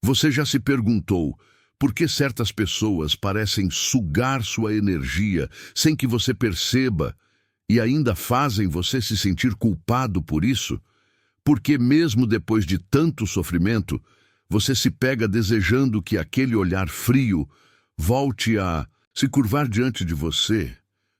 Você já se perguntou por que certas pessoas parecem sugar sua energia sem que você perceba e ainda fazem você se sentir culpado por isso? Porque mesmo depois de tanto sofrimento, você se pega desejando que aquele olhar frio volte a se curvar diante de você.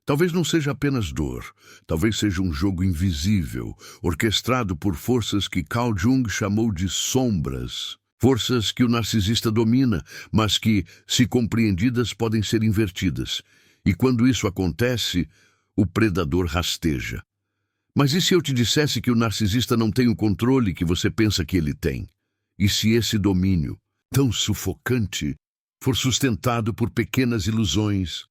Talvez não seja apenas dor, talvez seja um jogo invisível, orquestrado por forças que Carl Jung chamou de sombras. Forças que o narcisista domina, mas que, se compreendidas, podem ser invertidas. E quando isso acontece, o predador rasteja. Mas e se eu te dissesse que o narcisista não tem o controle que você pensa que ele tem? E se esse domínio, tão sufocante, for sustentado por pequenas ilusões,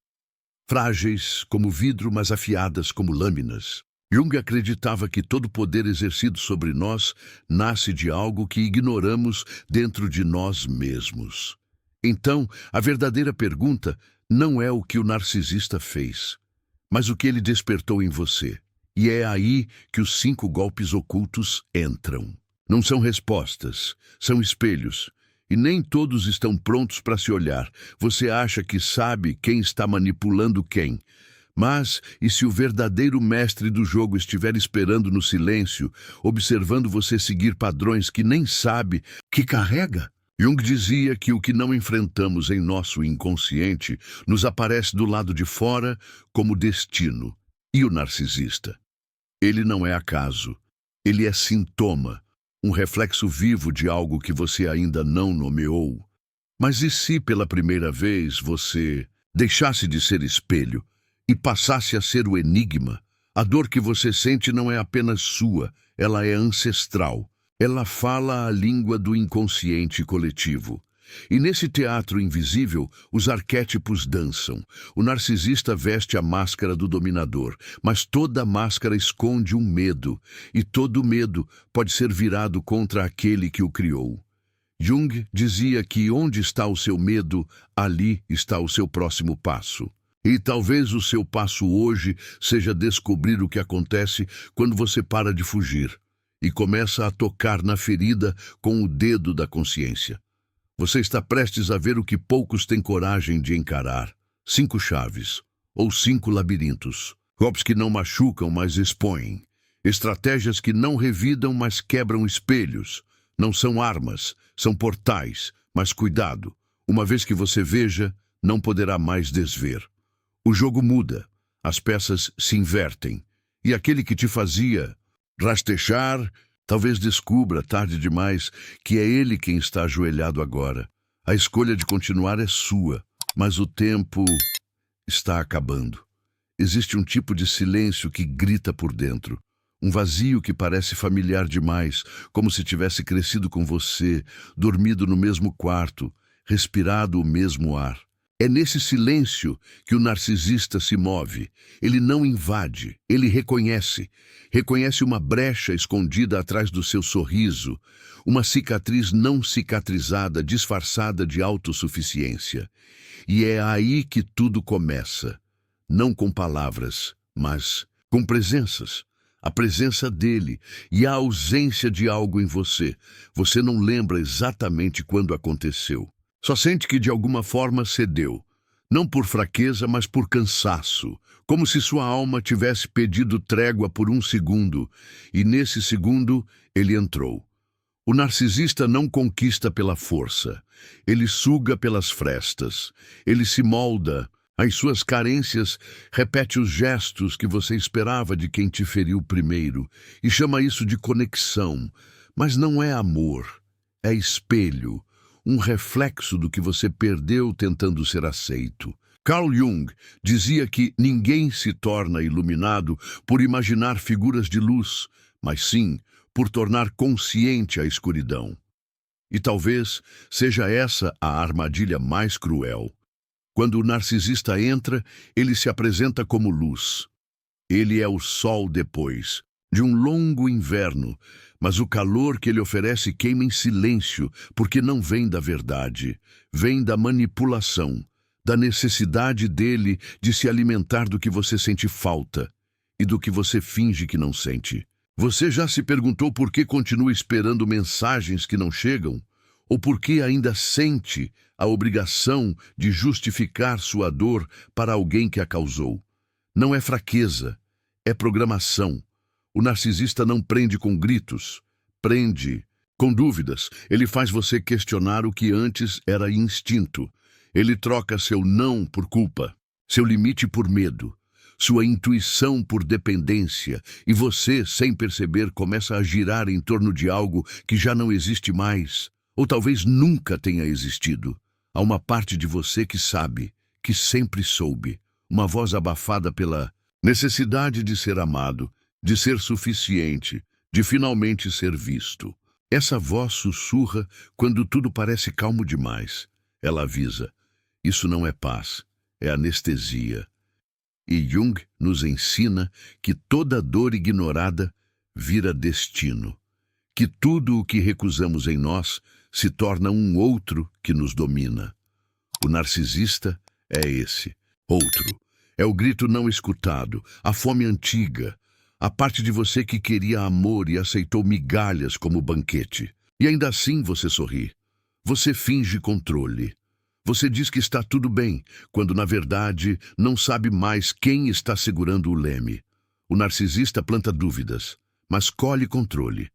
frágeis como vidro, mas afiadas como lâminas? Jung acreditava que todo poder exercido sobre nós nasce de algo que ignoramos dentro de nós mesmos. Então, a verdadeira pergunta não é o que o narcisista fez, mas o que ele despertou em você. E é aí que os 5 golpes ocultos entram. Não são respostas, são espelhos. E nem todos estão prontos para se olhar. Você acha que sabe quem está manipulando quem. Mas, e se o verdadeiro mestre do jogo estiver esperando no silêncio, observando você seguir padrões que nem sabe que carrega? Jung dizia que o que não enfrentamos em nosso inconsciente nos aparece do lado de fora como destino. E o narcisista? Ele não é acaso. Ele é sintoma, um reflexo vivo de algo que você ainda não nomeou. Mas e se pela primeira vez você deixasse de ser espelho e passasse a ser o enigma? A dor que você sente não é apenas sua, ela é ancestral. Ela fala a língua do inconsciente coletivo. E nesse teatro invisível, os arquétipos dançam. O narcisista veste a máscara do dominador, mas toda máscara esconde um medo, e todo medo pode ser virado contra aquele que o criou. Jung dizia que onde está o seu medo, ali está o seu próximo passo. E talvez o seu passo hoje seja descobrir o que acontece quando você para de fugir e começa a tocar na ferida com o dedo da consciência. Você está prestes a ver o que poucos têm coragem de encarar. 5 chaves, ou 5 labirintos. Golpes que não machucam, mas expõem. Estratégias que não revidam, mas quebram espelhos. Não são armas, são portais. Mas cuidado, uma vez que você veja, não poderá mais desver. O jogo muda, as peças se invertem. E aquele que te fazia rastejar, talvez descubra, tarde demais, que é ele quem está ajoelhado agora. A escolha de continuar é sua, mas o tempo está acabando. Existe um tipo de silêncio que grita por dentro. Um vazio que parece familiar demais, como se tivesse crescido com você, dormido no mesmo quarto, respirado o mesmo ar. É nesse silêncio que o narcisista se move. Ele não invade, ele reconhece. Reconhece uma brecha escondida atrás do seu sorriso, uma cicatriz não cicatrizada, disfarçada de autossuficiência. E é aí que tudo começa. Não com palavras, mas com presenças. A presença dele e a ausência de algo em você. Você não lembra exatamente quando aconteceu. Só sente que de alguma forma cedeu, não por fraqueza, mas por cansaço, como se sua alma tivesse pedido trégua por um segundo, e nesse segundo ele entrou. O narcisista não conquista pela força, ele suga pelas frestas, ele se molda às suas carências, repete os gestos que você esperava de quem te feriu primeiro, e chama isso de conexão, mas não é amor, é espelho. Um reflexo do que você perdeu tentando ser aceito. Carl Jung dizia que ninguém se torna iluminado por imaginar figuras de luz, mas sim por tornar consciente a escuridão. E talvez seja essa a armadilha mais cruel. Quando o narcisista entra, ele se apresenta como luz. Ele é o sol depois de um longo inverno, mas o calor que ele oferece queima em silêncio, porque não vem da verdade, vem da manipulação, da necessidade dele de se alimentar do que você sente falta e do que você finge que não sente. Você já se perguntou por que continua esperando mensagens que não chegam? Ou porque ainda sente a obrigação de justificar sua dor para alguém que a causou. Não é fraqueza, é programação. O narcisista não prende com gritos, prende com dúvidas. Ele faz você questionar o que antes era instinto. Ele troca seu não por culpa, seu limite por medo, sua intuição por dependência, e você, sem perceber, começa a girar em torno de algo que já não existe mais, ou talvez nunca tenha existido. Há uma parte de você que sabe, que sempre soube, uma voz abafada pela necessidade de ser amado, de ser suficiente, de finalmente ser visto. Essa voz sussurra quando tudo parece calmo demais. Ela avisa: isso não é paz, é anestesia. E Jung nos ensina que toda dor ignorada vira destino, que tudo o que recusamos em nós se torna um outro que nos domina. O narcisista é esse, outro. É o grito não escutado, a fome antiga, a parte de você que queria amor e aceitou migalhas como banquete. E ainda assim você sorri. Você finge controle. Você diz que está tudo bem, quando na verdade não sabe mais quem está segurando o leme. O narcisista planta dúvidas, mas colhe controle.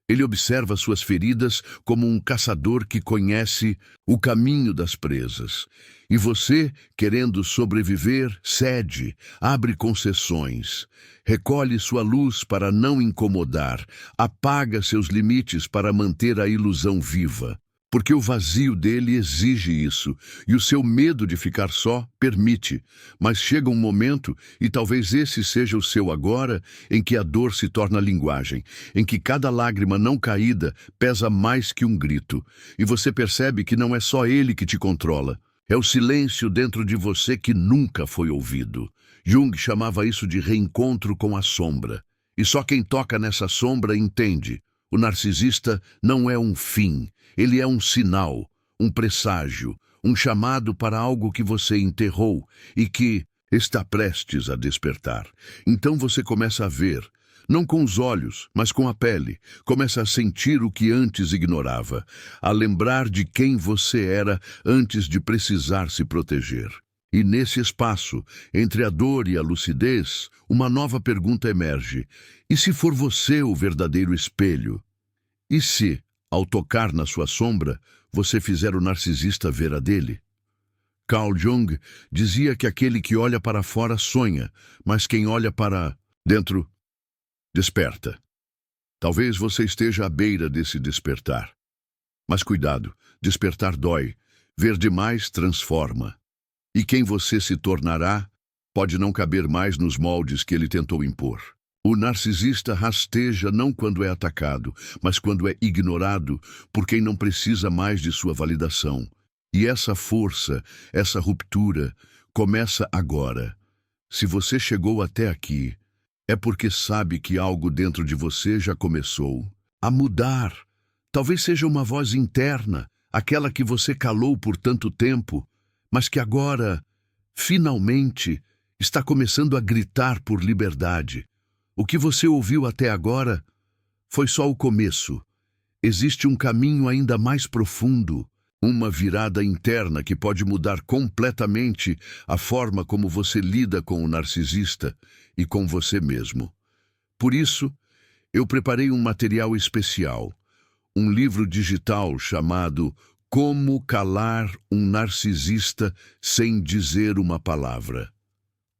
Ele observa suas feridas como um caçador que conhece o caminho das presas. E você, querendo sobreviver, cede, abre concessões, recolhe sua luz para não incomodar, apaga seus limites para manter a ilusão viva. Porque o vazio dele exige isso, e o seu medo de ficar só permite. Mas chega um momento, e talvez esse seja o seu agora, em que a dor se torna linguagem, em que cada lágrima não caída pesa mais que um grito, e você percebe que não é só ele que te controla. É o silêncio dentro de você que nunca foi ouvido. Jung chamava isso de reencontro com a sombra. E só quem toca nessa sombra entende. O narcisista não é um fim. Ele é um sinal, um presságio, um chamado para algo que você enterrou e que está prestes a despertar. Então você começa a ver, não com os olhos, mas com a pele. Começa a sentir o que antes ignorava, a lembrar de quem você era antes de precisar se proteger. E nesse espaço, entre a dor e a lucidez, uma nova pergunta emerge. E se for você o verdadeiro espelho? E se, ao tocar na sua sombra, você fizer o narcisista ver a dele? Carl Jung dizia que aquele que olha para fora sonha, mas quem olha para dentro desperta. Talvez você esteja à beira desse despertar. Mas cuidado, despertar dói, ver demais transforma. E quem você se tornará pode não caber mais nos moldes que ele tentou impor. O narcisista rasteja não quando é atacado, mas quando é ignorado por quem não precisa mais de sua validação. E essa força, essa ruptura, começa agora. Se você chegou até aqui, é porque sabe que algo dentro de você já começou a mudar. Talvez seja uma voz interna, aquela que você calou por tanto tempo, mas que agora, finalmente, está começando a gritar por liberdade. O que você ouviu até agora foi só o começo. Existe um caminho ainda mais profundo, uma virada interna que pode mudar completamente a forma como você lida com o narcisista e com você mesmo. Por isso, eu preparei um material especial, um livro digital chamado Como Calar um Narcisista Sem Dizer uma Palavra.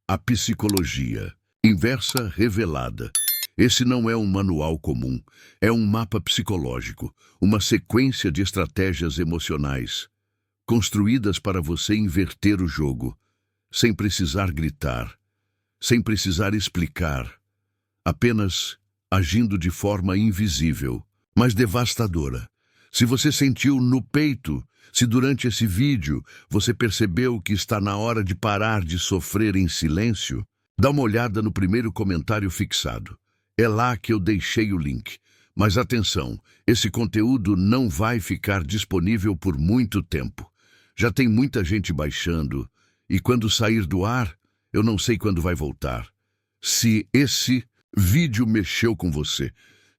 A Psicologia Inversa Revelada. Esse não é um manual comum, é um mapa psicológico, uma sequência de estratégias emocionais, construídas para você inverter o jogo, sem precisar gritar, sem precisar explicar, apenas agindo de forma invisível, mas devastadora. Se você sentiu no peito, se durante esse vídeo você percebeu que está na hora de parar de sofrer em silêncio, dá uma olhada no primeiro comentário fixado. É lá que eu deixei o link. Mas atenção, esse conteúdo não vai ficar disponível por muito tempo. Já tem muita gente baixando, e quando sair do ar, eu não sei quando vai voltar. Se esse vídeo mexeu com você,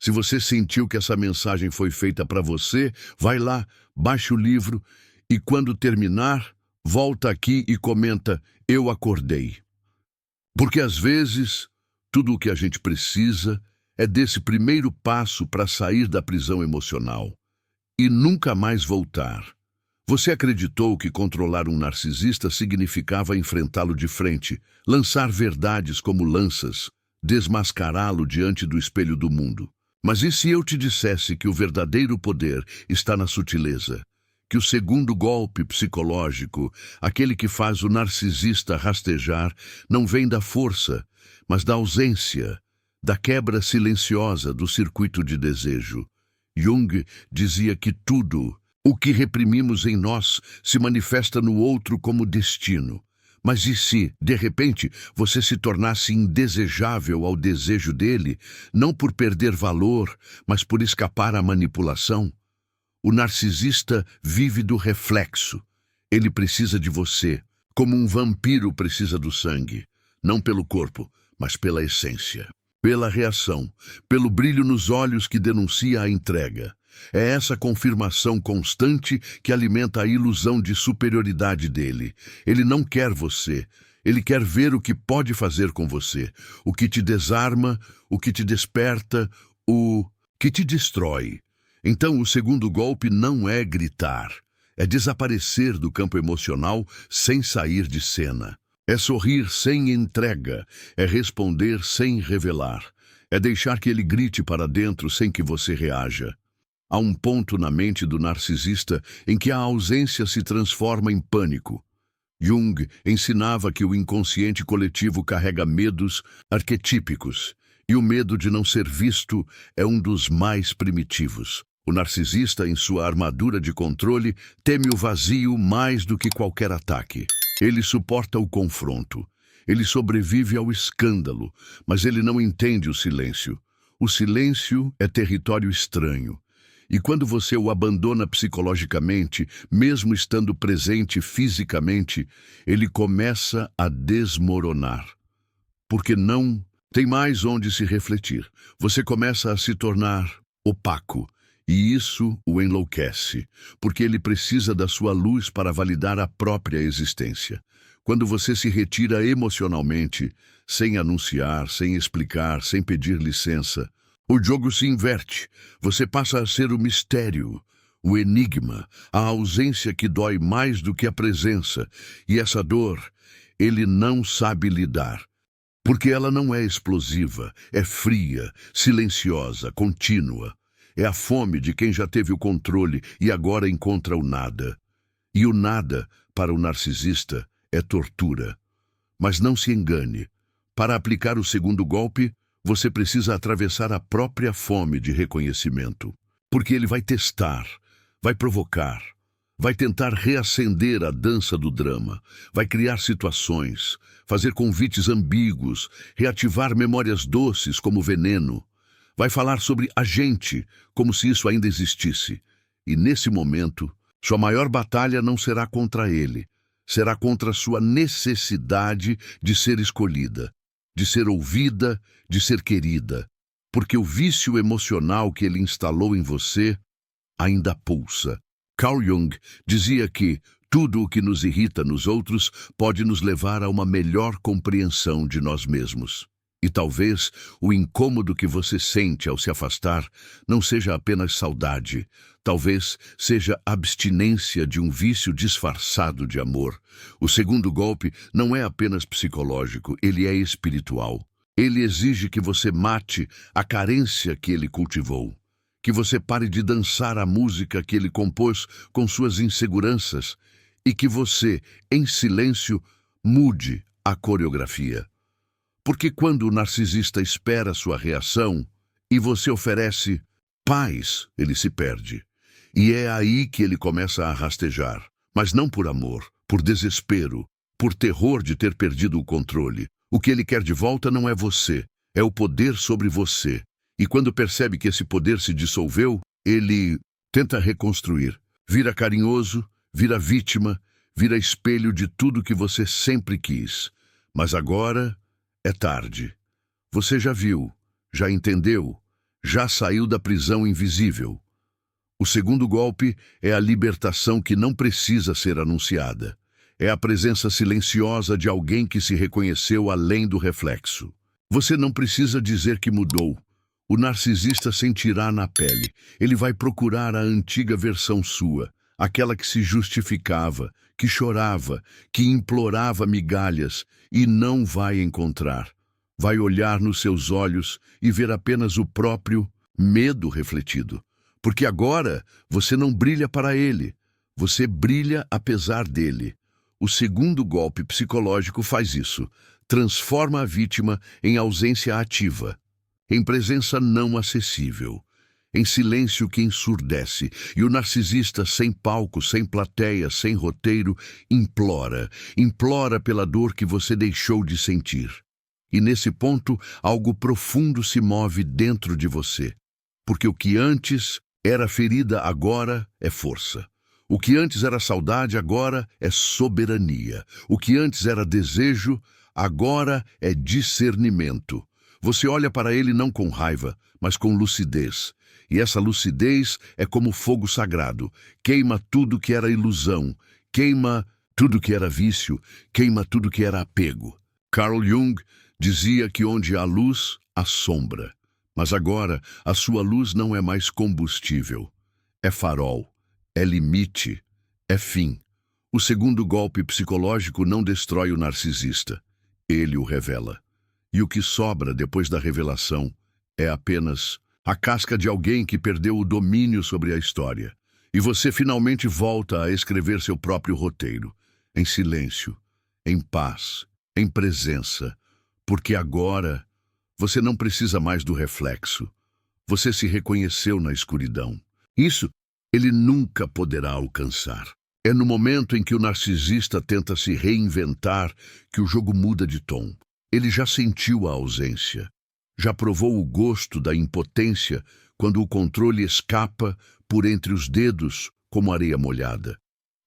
Se você sentiu que essa mensagem foi feita para você, vai lá, baixe o livro e quando terminar, volta aqui e comenta: eu acordei. Porque às vezes, tudo o que a gente precisa é desse primeiro passo para sair da prisão emocional e nunca mais voltar. Você acreditou que controlar um narcisista significava enfrentá-lo de frente, lançar verdades como lanças, desmascará-lo diante do espelho do mundo. Mas e se eu te dissesse que o verdadeiro poder está na sutileza? Que o segundo golpe psicológico, aquele que faz o narcisista rastejar, não vem da força, mas da ausência, da quebra silenciosa do circuito de desejo. Jung dizia que tudo o que reprimimos em nós se manifesta no outro como destino. Mas e se, de repente, você se tornasse indesejável ao desejo dele, não por perder valor, mas por escapar à manipulação? O narcisista vive do reflexo. Ele precisa de você, como um vampiro precisa do sangue, não pelo corpo, mas pela essência, pela reação, pelo brilho nos olhos que denuncia a entrega. É essa confirmação constante que alimenta a ilusão de superioridade dele. Ele não quer você. Ele quer ver o que pode fazer com você, o que te desarma, o que te desperta, o que te destrói. Então, o segundo golpe não é gritar. É desaparecer do campo emocional sem sair de cena. É sorrir sem entrega. É responder sem revelar. É deixar que ele grite para dentro sem que você reaja. Há um ponto na mente do narcisista em que a ausência se transforma em pânico. Jung ensinava que o inconsciente coletivo carrega medos arquetípicos, e o medo de não ser visto é um dos mais primitivos. O narcisista, em sua armadura de controle, teme o vazio mais do que qualquer ataque. Ele suporta o confronto. Ele sobrevive ao escândalo, mas ele não entende o silêncio. O silêncio é território estranho. E quando você o abandona psicologicamente, mesmo estando presente fisicamente, ele começa a desmoronar. Porque não tem mais onde se refletir. Você começa a se tornar opaco. E isso o enlouquece, porque ele precisa da sua luz para validar a própria existência. Quando você se retira emocionalmente, sem anunciar, sem explicar, sem pedir licença, o jogo se inverte. Você passa a ser o mistério, o enigma, a ausência que dói mais do que a presença. E essa dor, ele não sabe lidar. Porque ela não é explosiva, é fria, silenciosa, contínua. É a fome de quem já teve o controle e agora encontra o nada. E o nada, para o narcisista, é tortura. Mas não se engane. Para aplicar o segundo golpe, você precisa atravessar a própria fome de reconhecimento. Porque ele vai testar, vai provocar, vai tentar reacender a dança do drama, vai criar situações, fazer convites ambíguos, reativar memórias doces como veneno. Vai falar sobre a gente, como se isso ainda existisse. E nesse momento, sua maior batalha não será contra ele, será contra sua necessidade de ser escolhida, de ser ouvida, de ser querida, porque o vício emocional que ele instalou em você ainda pulsa. Carl Jung dizia que tudo o que nos irrita nos outros pode nos levar a uma melhor compreensão de nós mesmos. E talvez o incômodo que você sente ao se afastar não seja apenas saudade, talvez seja abstinência de um vício disfarçado de amor. O segundo golpe não é apenas psicológico, ele é espiritual. Ele exige que você mate a carência que ele cultivou, que você pare de dançar a música que ele compôs com suas inseguranças e que você, em silêncio, mude a coreografia. Porque quando o narcisista espera sua reação e você oferece paz, ele se perde. E é aí que ele começa a rastejar, mas não por amor, por desespero, por terror de ter perdido o controle. O que ele quer de volta não é você, é o poder sobre você. E quando percebe que esse poder se dissolveu, ele tenta reconstruir. Vira carinhoso, vira vítima, vira espelho de tudo que você sempre quis. Mas agora é tarde. Você já viu, já entendeu, já saiu da prisão invisível. O segundo golpe é a libertação que não precisa ser anunciada. É a presença silenciosa de alguém que se reconheceu além do reflexo. Você não precisa dizer que mudou. O narcisista sentirá na pele. Ele vai procurar a antiga versão sua, aquela que se justificava, que chorava, que implorava migalhas, e não vai encontrar. Vai olhar nos seus olhos e ver apenas o próprio medo refletido. Porque agora você não brilha para ele, você brilha apesar dele. O segundo golpe psicológico faz isso, transforma a vítima em ausência ativa, em presença não acessível, em silêncio que ensurdece, e o narcisista, sem palco, sem plateia, sem roteiro, implora pela dor que você deixou de sentir. E nesse ponto, algo profundo se move dentro de você, porque o que antes era ferida agora é força. O que antes era saudade agora é soberania. O que antes era desejo agora é discernimento. Você olha para ele não com raiva, mas com lucidez. E essa lucidez é como fogo sagrado. Queima tudo que era ilusão, queima tudo que era vício, queima tudo que era apego. Carl Jung dizia que onde há luz, há sombra. Mas agora, a sua luz não é mais combustível. É farol, é limite, é fim. O segundo golpe psicológico não destrói o narcisista. Ele o revela. E o que sobra depois da revelação é apenas a casca de alguém que perdeu o domínio sobre a história. E você finalmente volta a escrever seu próprio roteiro, em silêncio, em paz, em presença, porque agora você não precisa mais do reflexo. Você se reconheceu na escuridão. Isso ele nunca poderá alcançar. É no momento em que o narcisista tenta se reinventar que o jogo muda de tom. Ele já sentiu a ausência. Já provou o gosto da impotência quando o controle escapa por entre os dedos como areia molhada.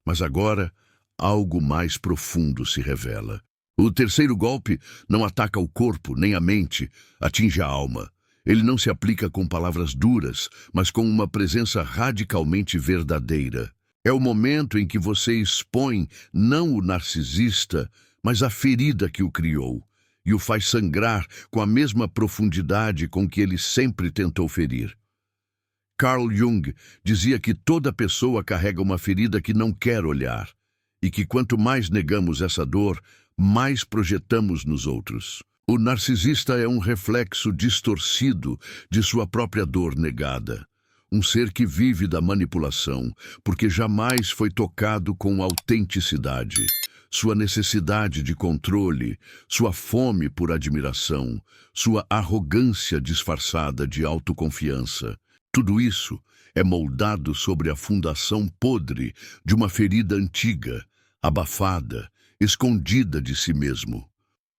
Mas agora, algo mais profundo se revela. O terceiro golpe não ataca o corpo nem a mente, atinge a alma. Ele não se aplica com palavras duras, mas com uma presença radicalmente verdadeira. É o momento em que você expõe não o narcisista, mas a ferida que o criou, e o faz sangrar com a mesma profundidade com que ele sempre tentou ferir. Carl Jung dizia que toda pessoa carrega uma ferida que não quer olhar, e que quanto mais negamos essa dor, mais projetamos nos outros. O narcisista é um reflexo distorcido de sua própria dor negada. Um ser que vive da manipulação, porque jamais foi tocado com autenticidade. Sua necessidade de controle, sua fome por admiração, sua arrogância disfarçada de autoconfiança. Tudo isso é moldado sobre a fundação podre de uma ferida antiga, abafada, escondida de si mesmo.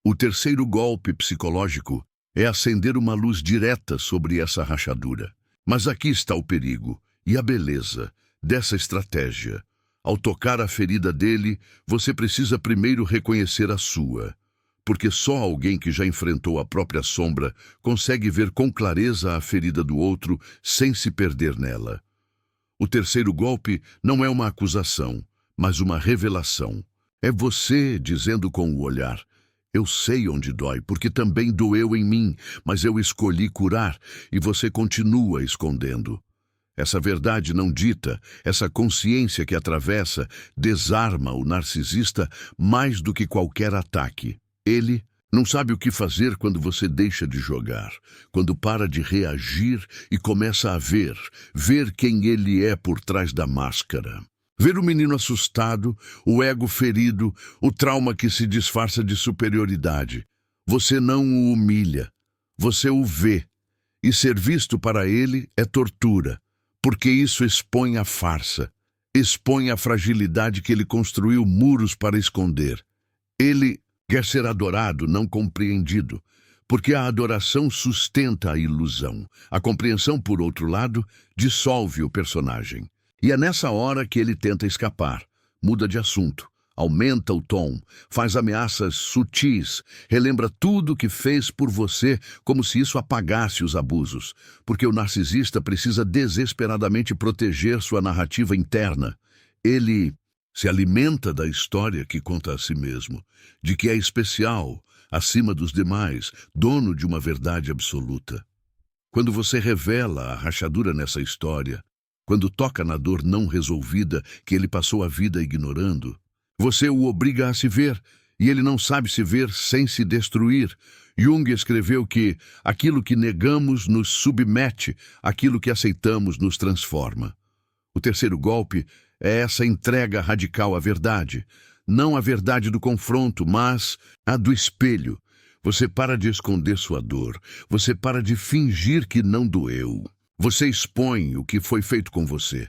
O terceiro golpe psicológico é acender uma luz direta sobre essa rachadura. Mas aqui está o perigo e a beleza dessa estratégia. Ao tocar a ferida dele, você precisa primeiro reconhecer a sua, porque só alguém que já enfrentou a própria sombra consegue ver com clareza a ferida do outro sem se perder nela. O terceiro golpe não é uma acusação, mas uma revelação. É você dizendo com o olhar: eu sei onde dói, porque também doeu em mim, mas eu escolhi curar, e você continua escondendo. Essa verdade não dita, essa consciência que atravessa, desarma o narcisista mais do que qualquer ataque. Ele não sabe o que fazer quando você deixa de jogar, quando para de reagir e começa a ver quem ele é por trás da máscara. Ver o menino assustado, o ego ferido, o trauma que se disfarça de superioridade. Você não o humilha, você o vê. E ser visto para ele é tortura, porque isso expõe a farsa, expõe a fragilidade que ele construiu muros para esconder. Ele quer ser adorado, não compreendido, porque a adoração sustenta a ilusão. A compreensão, por outro lado, dissolve o personagem. E é nessa hora que ele tenta escapar, muda de assunto, aumenta o tom, faz ameaças sutis, relembra tudo que fez por você como se isso apagasse os abusos, porque o narcisista precisa desesperadamente proteger sua narrativa interna. Ele se alimenta da história que conta a si mesmo, de que é especial, acima dos demais, dono de uma verdade absoluta. Quando você revela a rachadura nessa história, quando toca na dor não resolvida que ele passou a vida ignorando, você o obriga a se ver, e ele não sabe se ver sem se destruir. Jung escreveu que aquilo que negamos nos submete, aquilo que aceitamos nos transforma. O terceiro golpe é essa entrega radical à verdade. Não a verdade do confronto, mas a do espelho. Você para de esconder sua dor. Você para de fingir que não doeu. Você expõe o que foi feito com você.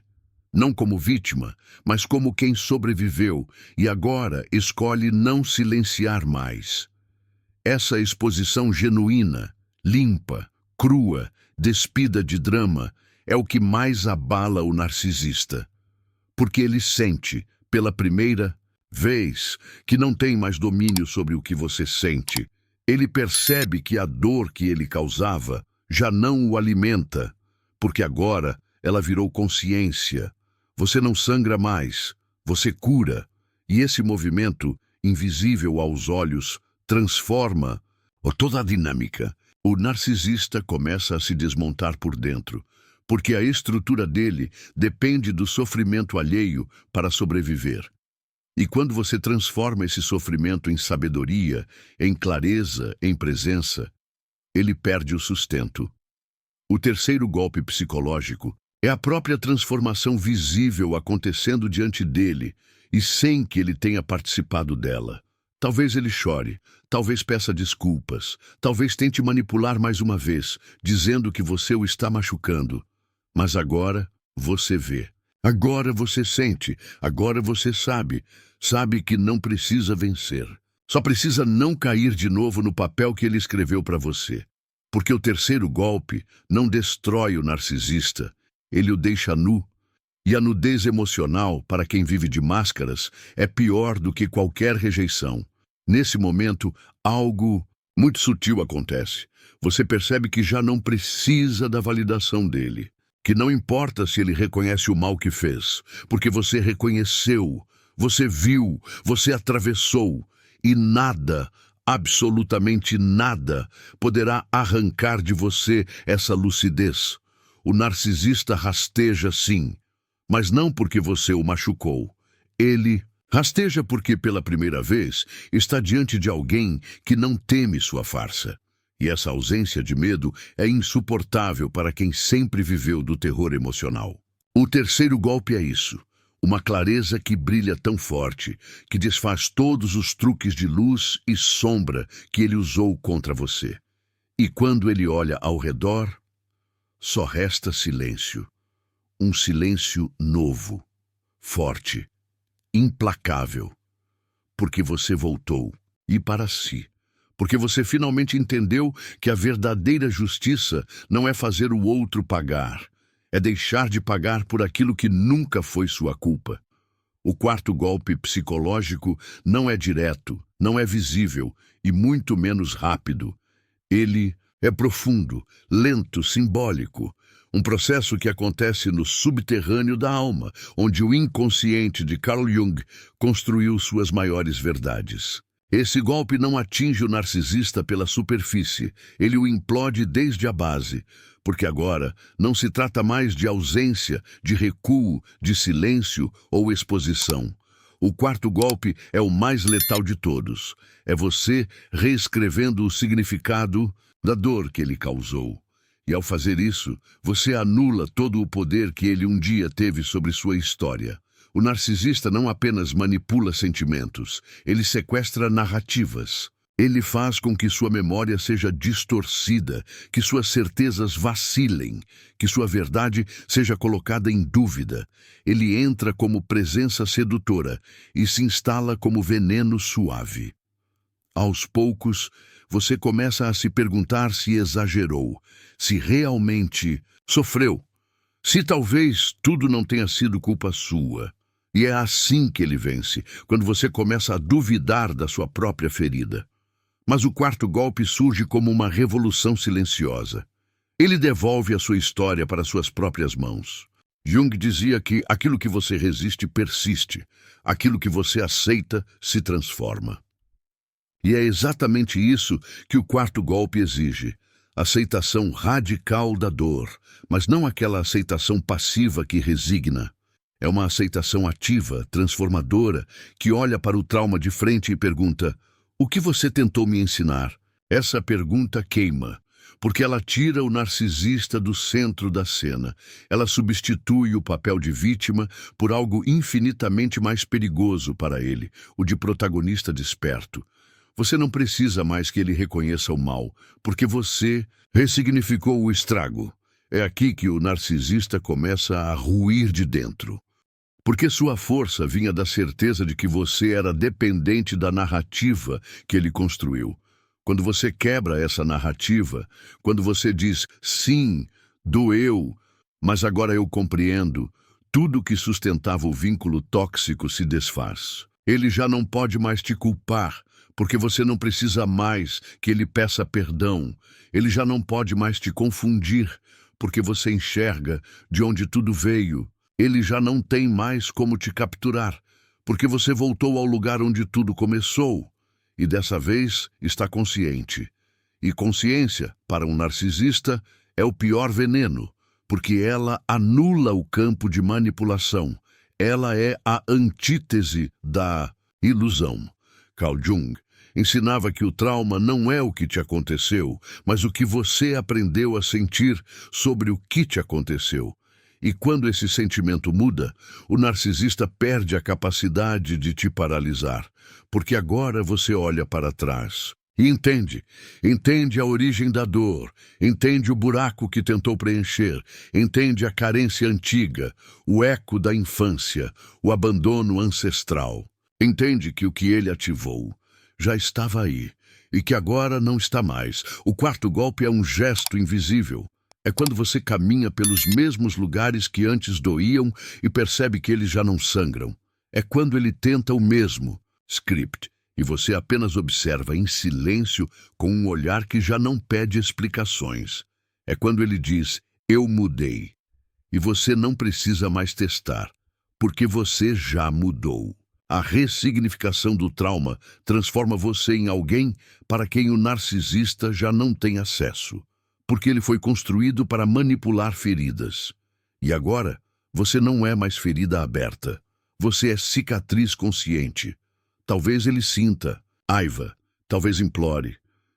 Não como vítima, mas como quem sobreviveu e agora escolhe não silenciar mais. Essa exposição genuína, limpa, crua, despida de drama, é o que mais abala o narcisista. Porque ele sente, pela primeira vez, que não tem mais domínio sobre o que você sente. Ele percebe que a dor que ele causava já não o alimenta, porque agora ela virou consciência. Você não sangra mais, você cura, e esse movimento, invisível aos olhos, transforma toda a dinâmica. O narcisista começa a se desmontar por dentro, porque a estrutura dele depende do sofrimento alheio para sobreviver. E quando você transforma esse sofrimento em sabedoria, em clareza, em presença, ele perde o sustento. O terceiro golpe psicológico é a própria transformação visível acontecendo diante dele e sem que ele tenha participado dela. Talvez ele chore, talvez peça desculpas, talvez tente manipular mais uma vez, dizendo que você o está machucando. Mas agora você vê. Agora você sente, agora você sabe que não precisa vencer. Só precisa não cair de novo no papel que ele escreveu para você. Porque o terceiro golpe não destrói o narcisista, ele o deixa nu. E a nudez emocional, para quem vive de máscaras, é pior do que qualquer rejeição. Nesse momento, algo muito sutil acontece. Você percebe que já não precisa da validação dele. Que não importa se ele reconhece o mal que fez, porque você reconheceu, você viu, você atravessou, e nada, absolutamente nada, poderá arrancar de você essa lucidez. O narcisista rasteja sim, mas não porque você o machucou. Ele rasteja porque, pela primeira vez, está diante de alguém que não teme sua farsa. E essa ausência de medo é insuportável para quem sempre viveu do terror emocional. O terceiro golpe é isso, uma clareza que brilha tão forte, que desfaz todos os truques de luz e sombra que ele usou contra você. E quando ele olha ao redor, só resta silêncio. Um silêncio novo, forte, implacável. Porque você voltou, e para si. Porque você finalmente entendeu que a verdadeira justiça não é fazer o outro pagar, é deixar de pagar por aquilo que nunca foi sua culpa. O quarto golpe psicológico não é direto, não é visível e muito menos rápido. Ele é profundo, lento, simbólico. Um processo que acontece no subterrâneo da alma, onde o inconsciente de Carl Jung construiu suas maiores verdades. Esse golpe não atinge o narcisista pela superfície, ele o implode desde a base, porque agora não se trata mais de ausência, de recuo, de silêncio ou exposição. O quarto golpe é o mais letal de todos. É você reescrevendo o significado da dor que ele causou. E ao fazer isso, você anula todo o poder que ele um dia teve sobre sua história. O narcisista não apenas manipula sentimentos, ele sequestra narrativas. Ele faz com que sua memória seja distorcida, que suas certezas vacilem, que sua verdade seja colocada em dúvida. Ele entra como presença sedutora e se instala como veneno suave. Aos poucos, você começa a se perguntar se exagerou, se realmente sofreu, se talvez tudo não tenha sido culpa sua. E é assim que ele vence, quando você começa a duvidar da sua própria ferida. Mas o quarto golpe surge como uma revolução silenciosa. Ele devolve a sua história para suas próprias mãos. Jung dizia que aquilo que você resiste persiste, aquilo que você aceita se transforma. E é exatamente isso que o quarto golpe exige: aceitação radical da dor, mas não aquela aceitação passiva que resigna. É uma aceitação ativa, transformadora, que olha para o trauma de frente e pergunta: o que você tentou me ensinar? Essa pergunta queima, porque ela tira o narcisista do centro da cena. Ela substitui o papel de vítima por algo infinitamente mais perigoso para ele, o de protagonista desperto. Você não precisa mais que ele reconheça o mal, porque você ressignificou o estrago. É aqui que o narcisista começa a ruir de dentro. Porque sua força vinha da certeza de que você era dependente da narrativa que ele construiu. Quando você quebra essa narrativa, quando você diz, sim, doeu, mas agora eu compreendo, tudo que sustentava o vínculo tóxico se desfaz. Ele já não pode mais te culpar, porque você não precisa mais que ele peça perdão. Ele já não pode mais te confundir, porque você enxerga de onde tudo veio. Ele já não tem mais como te capturar, porque você voltou ao lugar onde tudo começou. E dessa vez está consciente. E consciência, para um narcisista, é o pior veneno, porque ela anula o campo de manipulação. Ela é a antítese da ilusão. Carl Jung ensinava que o trauma não é o que te aconteceu, mas o que você aprendeu a sentir sobre o que te aconteceu. E quando esse sentimento muda, o narcisista perde a capacidade de te paralisar, porque agora você olha para trás e entende a origem da dor, entende o buraco que tentou preencher, entende a carência antiga, o eco da infância, o abandono ancestral. Entende que o que ele ativou já estava aí e que agora não está mais. O quarto golpe é um gesto invisível. É quando você caminha pelos mesmos lugares que antes doíam e percebe que eles já não sangram. É quando ele tenta o mesmo script e você apenas observa em silêncio com um olhar que já não pede explicações. É quando ele diz, eu mudei. E você não precisa mais testar, porque você já mudou. A ressignificação do trauma transforma você em alguém para quem o narcisista já não tem acesso, porque ele foi construído para manipular feridas. E agora, você não é mais ferida aberta. Você é cicatriz consciente. Talvez ele sinta raiva, talvez implore,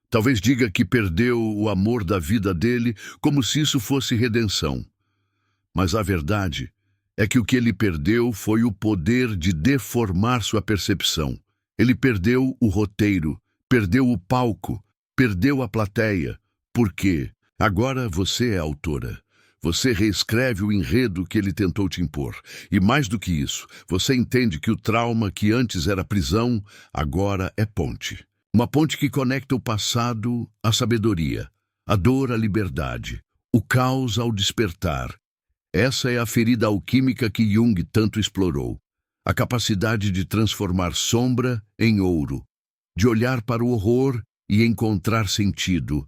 talvez diga que perdeu o amor da vida dele como se isso fosse redenção. Mas a verdade é que o que ele perdeu foi o poder de deformar sua percepção. Ele perdeu o roteiro, perdeu o palco, perdeu a plateia. Por quê? Agora você é autora. Você reescreve o enredo que ele tentou te impor. E mais do que isso, você entende que o trauma que antes era prisão, agora é ponte. Uma ponte que conecta o passado à sabedoria, a dor à liberdade, o caos ao despertar. Essa é a ferida alquímica que Jung tanto explorou. A capacidade de transformar sombra em ouro, de olhar para o horror e encontrar sentido,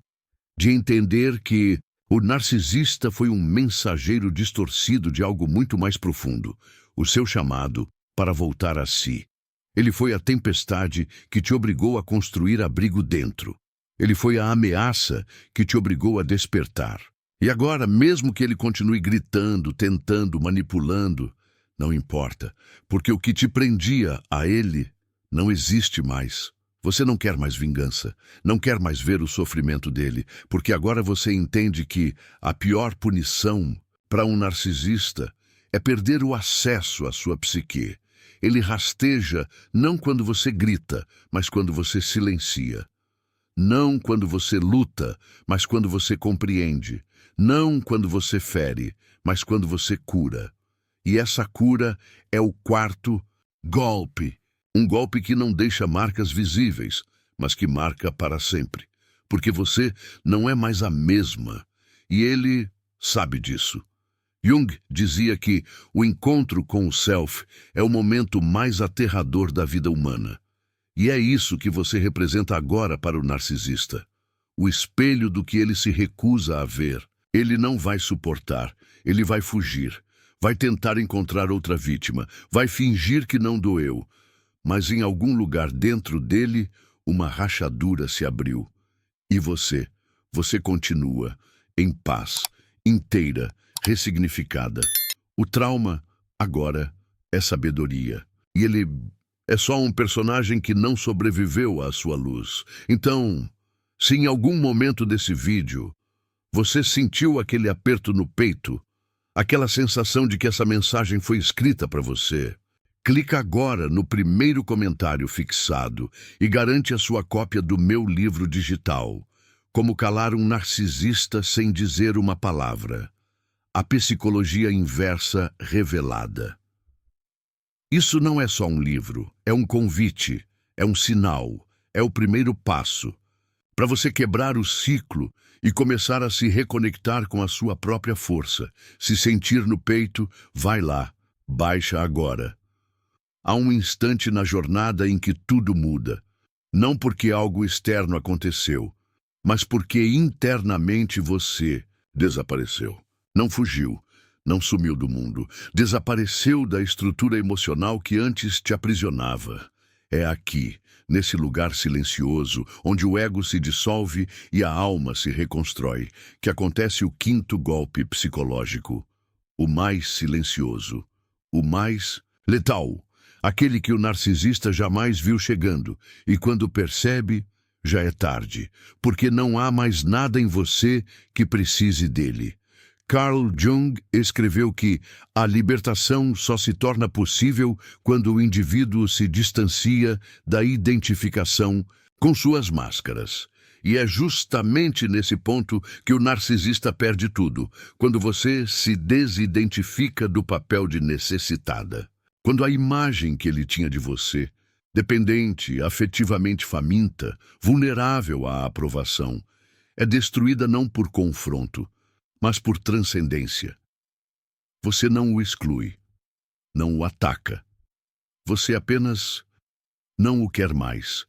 de entender que o narcisista foi um mensageiro distorcido de algo muito mais profundo, o seu chamado para voltar a si. Ele foi a tempestade que te obrigou a construir abrigo dentro. Ele foi a ameaça que te obrigou a despertar. E agora, mesmo que ele continue gritando, tentando, manipulando, não importa, porque o que te prendia a ele não existe mais. Você não quer mais vingança, não quer mais ver o sofrimento dele, porque agora você entende que a pior punição para um narcisista é perder o acesso à sua psique. Ele rasteja não quando você grita, mas quando você silencia. Não quando você luta, mas quando você compreende. Não quando você fere, mas quando você cura. E essa cura é o quarto golpe. Um golpe que não deixa marcas visíveis, mas que marca para sempre. Porque você não é mais a mesma. E ele sabe disso. Jung dizia que o encontro com o self é o momento mais aterrador da vida humana. E é isso que você representa agora para o narcisista. O espelho do que ele se recusa a ver. Ele não vai suportar, ele vai fugir, vai tentar encontrar outra vítima, vai fingir que não doeu. Mas em algum lugar dentro dele, uma rachadura se abriu. E você continua, em paz, inteira, ressignificada. O trauma, agora, é sabedoria. E ele é só um personagem que não sobreviveu à sua luz. Então, se em algum momento desse vídeo você sentiu aquele aperto no peito, aquela sensação de que essa mensagem foi escrita para você, clica agora no primeiro comentário fixado e garante a sua cópia do meu livro digital, Como Calar um Narcisista Sem Dizer uma Palavra. A Psicologia Inversa Revelada. Isso não é só um livro, é um convite, é um sinal, é o primeiro passo para você quebrar o ciclo e começar a se reconectar com a sua própria força. Se sentir no peito, vai lá, baixa agora. Há um instante na jornada em que tudo muda, não porque algo externo aconteceu, mas porque internamente você desapareceu. Não fugiu, não sumiu do mundo, desapareceu da estrutura emocional que antes te aprisionava. É aqui, nesse lugar silencioso, onde o ego se dissolve e a alma se reconstrói, que acontece o quinto golpe psicológico, o mais silencioso, o mais letal, aquele que o narcisista jamais viu chegando, e quando percebe, já é tarde, porque não há mais nada em você que precise dele. Carl Jung escreveu que a libertação só se torna possível quando o indivíduo se distancia da identificação com suas máscaras. E é justamente nesse ponto que o narcisista perde tudo, quando você se desidentifica do papel de necessitada. Quando a imagem que ele tinha de você, dependente, afetivamente faminta, vulnerável à aprovação, é destruída não por confronto, mas por transcendência. Você não o exclui, não o ataca. Você apenas não o quer mais.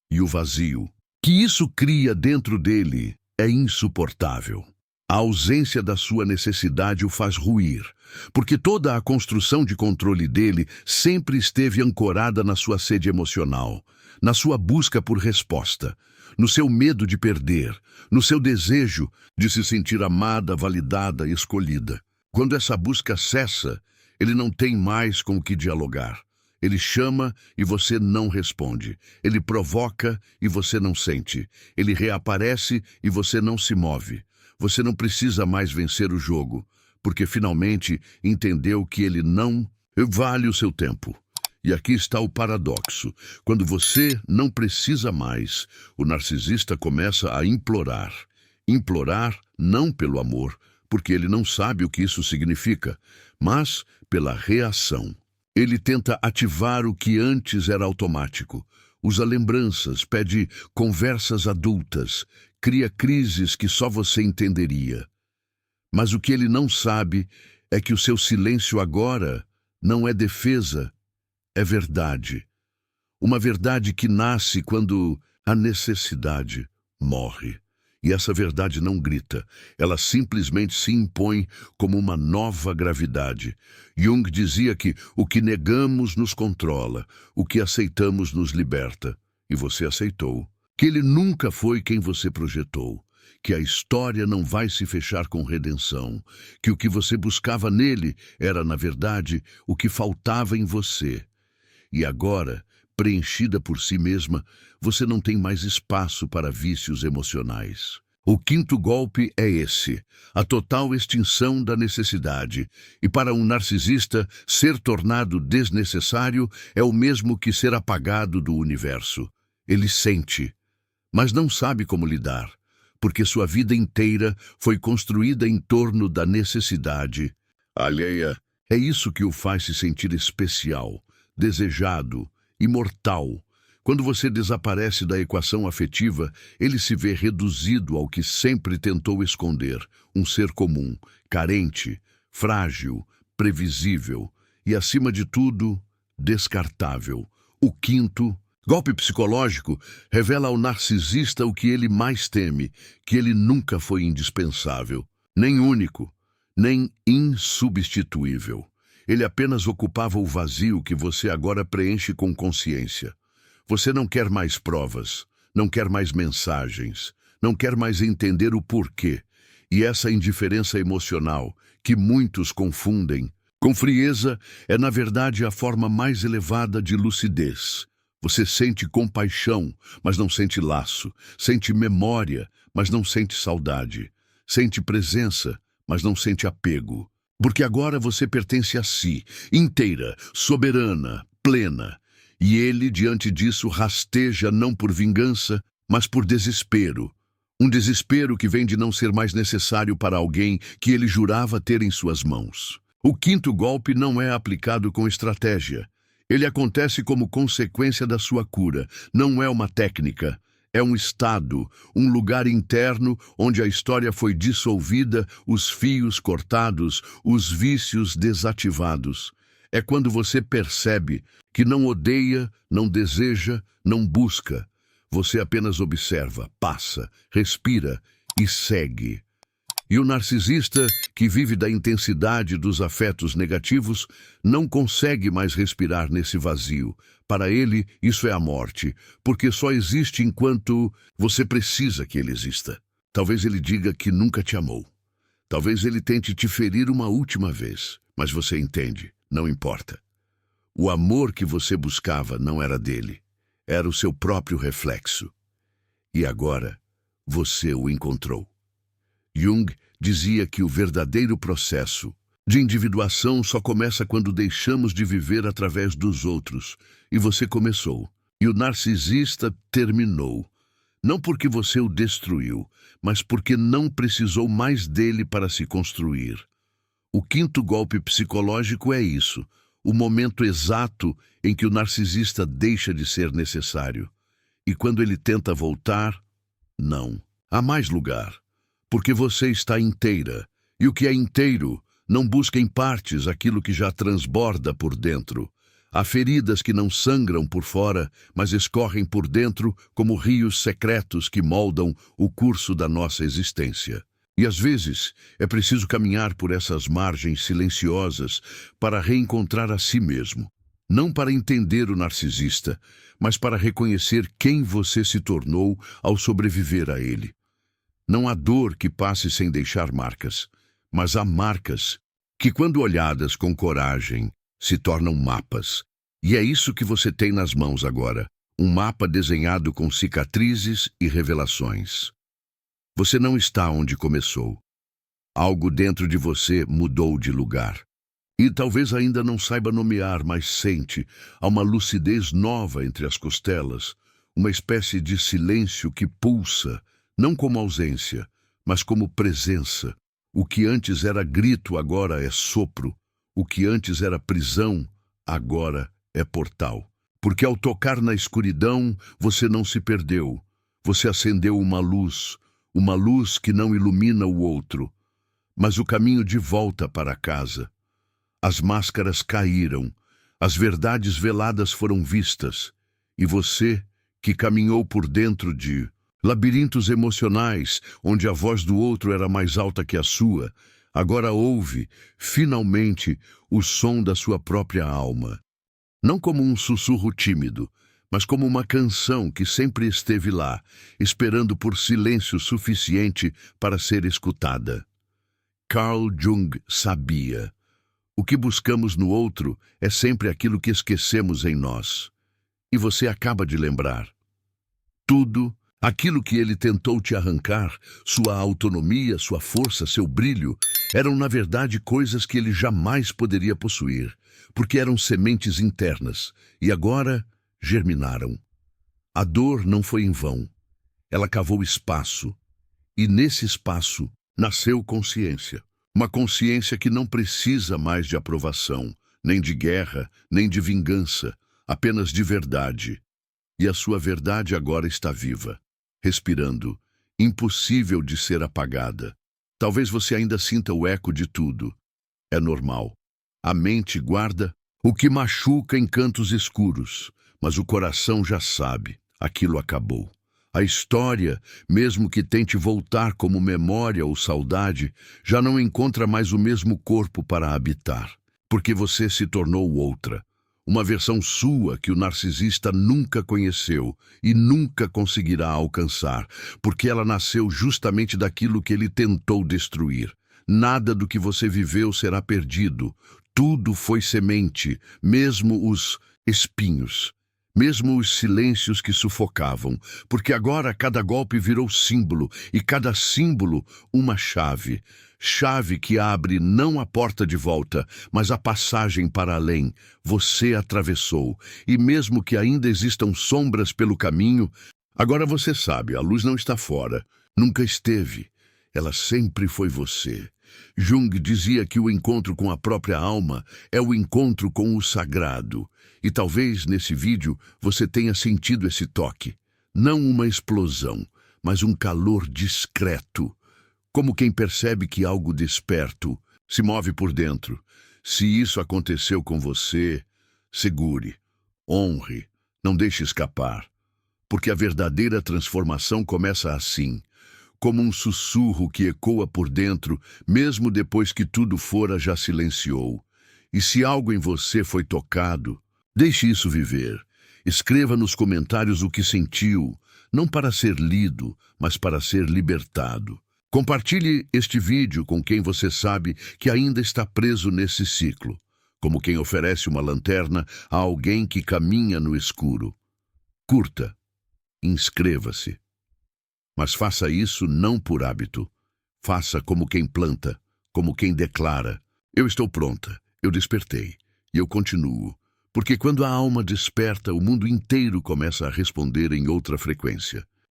E o vazio que isso cria dentro dele é insuportável. A ausência da sua necessidade o faz ruir, porque toda a construção de controle dele sempre esteve ancorada na sua sede emocional, na sua busca por resposta, no seu medo de perder, no seu desejo de se sentir amada, validada, escolhida. Quando essa busca cessa, ele não tem mais com o que dialogar. Ele chama e você não responde. Ele provoca e você não sente. Ele reaparece e você não se move. Você não precisa mais vencer o jogo, porque finalmente entendeu que ele não vale o seu tempo. E aqui está o paradoxo. Quando você não precisa mais, o narcisista começa a implorar. Implorar não pelo amor, porque ele não sabe o que isso significa, mas pela reação. Ele tenta ativar o que antes era automático. Usa lembranças, pede conversas adultas, cria crises que só você entenderia. Mas o que ele não sabe é que o seu silêncio agora não é defesa, é verdade. Uma verdade que nasce quando a necessidade morre. E essa verdade não grita, ela simplesmente se impõe como uma nova gravidade. Jung dizia que o que negamos nos controla, o que aceitamos nos liberta. E você aceitou. Que ele nunca foi quem você projetou. Que a história não vai se fechar com redenção. Que o que você buscava nele era, na verdade, o que faltava em você. E agora, preenchida por si mesma, você não tem mais espaço para vícios emocionais. O quinto golpe é esse, a total extinção da necessidade. E para um narcisista, ser tornado desnecessário é o mesmo que ser apagado do universo. Ele sente, mas não sabe como lidar, porque sua vida inteira foi construída em torno da necessidade alheia. É isso que o faz se sentir especial, desejado, imortal. Quando você desaparece da equação afetiva, ele se vê reduzido ao que sempre tentou esconder, um ser comum, carente, frágil, previsível e, acima de tudo, descartável. O quinto golpe psicológico revela ao narcisista o que ele mais teme, que ele nunca foi indispensável, nem único, nem insubstituível. Ele apenas ocupava o vazio que você agora preenche com consciência. Você não quer mais provas, não quer mais mensagens, não quer mais entender o porquê. E essa indiferença emocional, que muitos confundem com frieza, é na verdade a forma mais elevada de lucidez. Você sente compaixão, mas não sente laço. Sente memória, mas não sente saudade. Sente presença, mas não sente apego. Porque agora você pertence a si, inteira, soberana, plena. E ele, diante disso, rasteja não por vingança, mas por desespero. Um desespero que vem de não ser mais necessário para alguém que ele jurava ter em suas mãos. O quinto golpe não é aplicado com estratégia. Ele acontece como consequência da sua cura. Não é uma técnica. É um estado, um lugar interno onde a história foi dissolvida, os fios cortados, os vícios desativados. É quando você percebe que não odeia, não deseja, não busca. Você apenas observa, passa, respira e segue. E o narcisista, que vive da intensidade dos afetos negativos, não consegue mais respirar nesse vazio. Para ele, isso é a morte, porque só existe enquanto você precisa que ele exista. Talvez ele diga que nunca te amou. Talvez ele tente te ferir uma última vez, mas você entende, não importa. O amor que você buscava não era dele, era o seu próprio reflexo. E agora, você o encontrou. Jung dizia que o verdadeiro processo de individuação só começa quando deixamos de viver através dos outros. E você começou. E o narcisista terminou. Não porque você o destruiu, mas porque não precisou mais dele para se construir. O quinto golpe psicológico é isso, o momento exato em que o narcisista deixa de ser necessário. E quando ele tenta voltar, não. Há mais lugar. Porque você está inteira, e o que é inteiro não busca em partes aquilo que já transborda por dentro. Há feridas que não sangram por fora, mas escorrem por dentro como rios secretos que moldam o curso da nossa existência. E às vezes é preciso caminhar por essas margens silenciosas para reencontrar a si mesmo. Não para entender o narcisista, mas para reconhecer quem você se tornou ao sobreviver a ele. Não há dor que passe sem deixar marcas, mas há marcas que, quando olhadas com coragem, se tornam mapas. E é isso que você tem nas mãos agora, um mapa desenhado com cicatrizes e revelações. Você não está onde começou. Algo dentro de você mudou de lugar. E talvez ainda não saiba nomear, mas sente, há uma lucidez nova entre as costelas, uma espécie de silêncio que pulsa, não como ausência, mas como presença. O que antes era grito agora é sopro. O que antes era prisão, agora é portal. Porque ao tocar na escuridão, você não se perdeu. Você acendeu uma luz que não ilumina o outro, mas o caminho de volta para casa. As máscaras caíram, as verdades veladas foram vistas, e você, que caminhou por dentro de labirintos emocionais, onde a voz do outro era mais alta que a sua, agora ouve, finalmente, o som da sua própria alma. Não como um sussurro tímido, mas como uma canção que sempre esteve lá, esperando por silêncio suficiente para ser escutada. Carl Jung sabia. O que buscamos no outro é sempre aquilo que esquecemos em nós. E você acaba de lembrar. Tudo aquilo que ele tentou te arrancar, sua autonomia, sua força, seu brilho, eram na verdade coisas que ele jamais poderia possuir, porque eram sementes internas, e agora germinaram. A dor não foi em vão. Ela cavou espaço, e nesse espaço nasceu consciência. Uma consciência que não precisa mais de aprovação, nem de guerra, nem de vingança, apenas de verdade. E a sua verdade agora está viva, respirando, impossível de ser apagada. Talvez você ainda sinta o eco de tudo. É normal. A mente guarda o que machuca em cantos escuros, mas o coração já sabe, aquilo acabou. A história, mesmo que tente voltar como memória ou saudade, já não encontra mais o mesmo corpo para habitar, porque você se tornou outra. Uma versão sua que o narcisista nunca conheceu e nunca conseguirá alcançar, porque ela nasceu justamente daquilo que ele tentou destruir. Nada do que você viveu será perdido. Tudo foi semente, mesmo os espinhos. Mesmo os silêncios que sufocavam, porque agora cada golpe virou símbolo, e cada símbolo uma chave. Chave que abre não a porta de volta, mas a passagem para além. Você atravessou, e mesmo que ainda existam sombras pelo caminho, agora você sabe, a luz não está fora, nunca esteve. Ela sempre foi você. Jung dizia que o encontro com a própria alma é o encontro com o sagrado. E talvez nesse vídeo você tenha sentido esse toque. Não uma explosão, mas um calor discreto. Como quem percebe que algo desperto se move por dentro. Se isso aconteceu com você, segure, honre, não deixe escapar. Porque a verdadeira transformação começa assim, como um sussurro que ecoa por dentro, mesmo depois que tudo fora já silenciou. E se algo em você foi tocado, deixe isso viver. Escreva nos comentários o que sentiu, não para ser lido, mas para ser libertado. Compartilhe este vídeo com quem você sabe que ainda está preso nesse ciclo, como quem oferece uma lanterna a alguém que caminha no escuro. Curta, inscreva-se. Mas faça isso não por hábito. Faça como quem planta, como quem declara: eu estou pronta, eu despertei, e eu continuo. Porque quando a alma desperta, o mundo inteiro começa a responder em outra frequência.